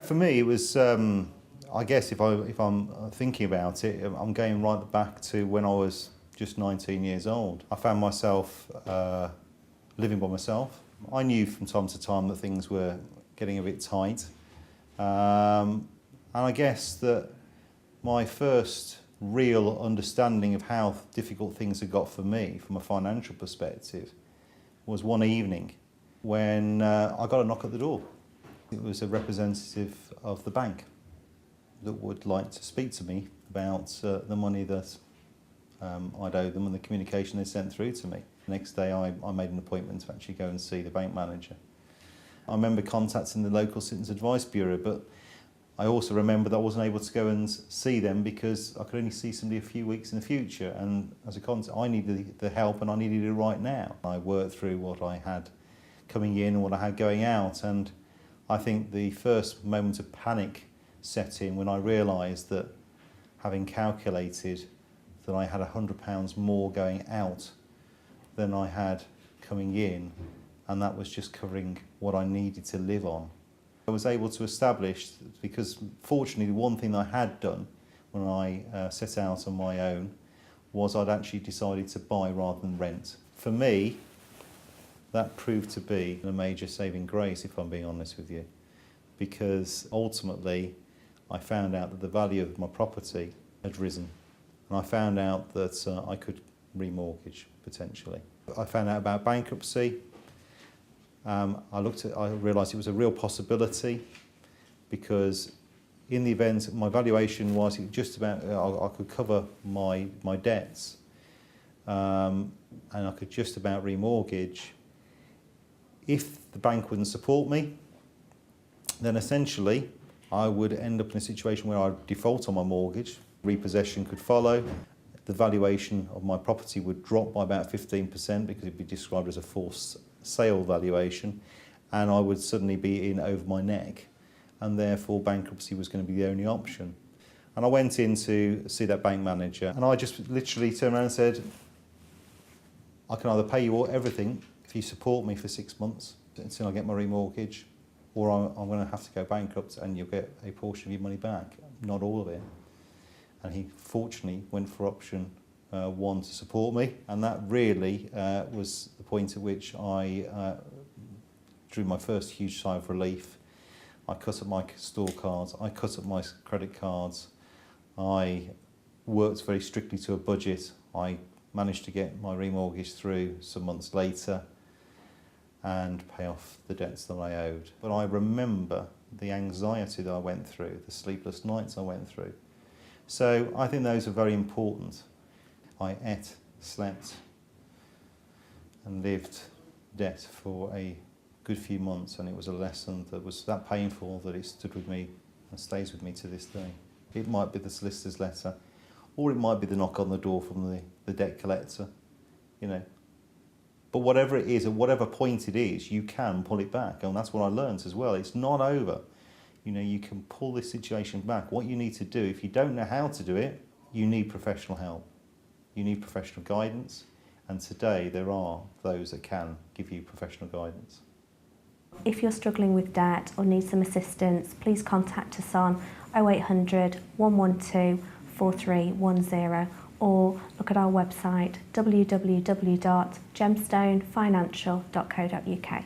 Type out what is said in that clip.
For me, it was, I guess if I'm thinking about it, I'm going right back to when I was just 19 years old. I found myself living by myself. I knew from time to time that things were getting a bit tight. And I guess that my first real understanding of how difficult things had got for me from a financial perspective was one evening when I got a knock at the door. It was a representative of the bank that would like to speak to me about the money that I'd owed them and the communication they sent through to me. The next day I made an appointment to actually go and see the bank manager. I remember contacting the local Citizens Advice Bureau, but I also remember that I wasn't able to go and see them because I could only see somebody a few weeks in the future, and as a consequence I needed the help and I needed it right now. I worked through what I had coming in and what I had going out, and I think the first moment of panic set in when I realised that, having calculated that I had £100 more going out than I had coming in, and that was just covering what I needed to live on. I was able to establish, because fortunately the one thing that I had done when I set out on my own was I'd actually decided to buy rather than rent. For me, that proved to be a major saving grace, if I'm being honest with you, because ultimately I found out that the value of my property had risen, and I found out that I could remortgage potentially. I found out about bankruptcy. I realised it was a real possibility, because in the event my valuation was just about, I could cover my debts, and I could just about remortgage. If the bank wouldn't support me, then essentially I would end up in a situation where I'd default on my mortgage, repossession could follow, the valuation of my property would drop by about 15% because it'd be described as a forced sale valuation, and I would suddenly be in over my neck, and therefore bankruptcy was going to be the only option. And I went in to see that bank manager, and I just literally turned around and said, I can either pay you everything if you support me for 6 months until I get my remortgage, or I'm going to have to go bankrupt and you'll get a portion of your money back, not all of it. And he fortunately went for option one to support me, and that really was the point at which I drew my first huge sigh of relief. I cut up my store cards, I cut up my credit cards, I worked very strictly to a budget. I managed to get my remortgage through some months later and pay off the debts that I owed. But I remember the anxiety that I went through, the sleepless nights I went through. So I think those are very important. I ate, slept and lived debt for a good few months, and it was a lesson that was that painful that it stood with me and stays with me to this day. It might be the solicitor's letter, or it might be the knock on the door from the debt collector, you know. But whatever it is, at whatever point it is, you can pull it back, and that's what I learned as well. It's not over. You know, you can pull this situation back. What you need to do, if you don't know how to do it, you need professional help. You need professional guidance, and today there are those that can give you professional guidance. If you're struggling with debt or need some assistance, please contact us on 0800 112 4310, or look at our website www.gemstonefinancial.co.uk.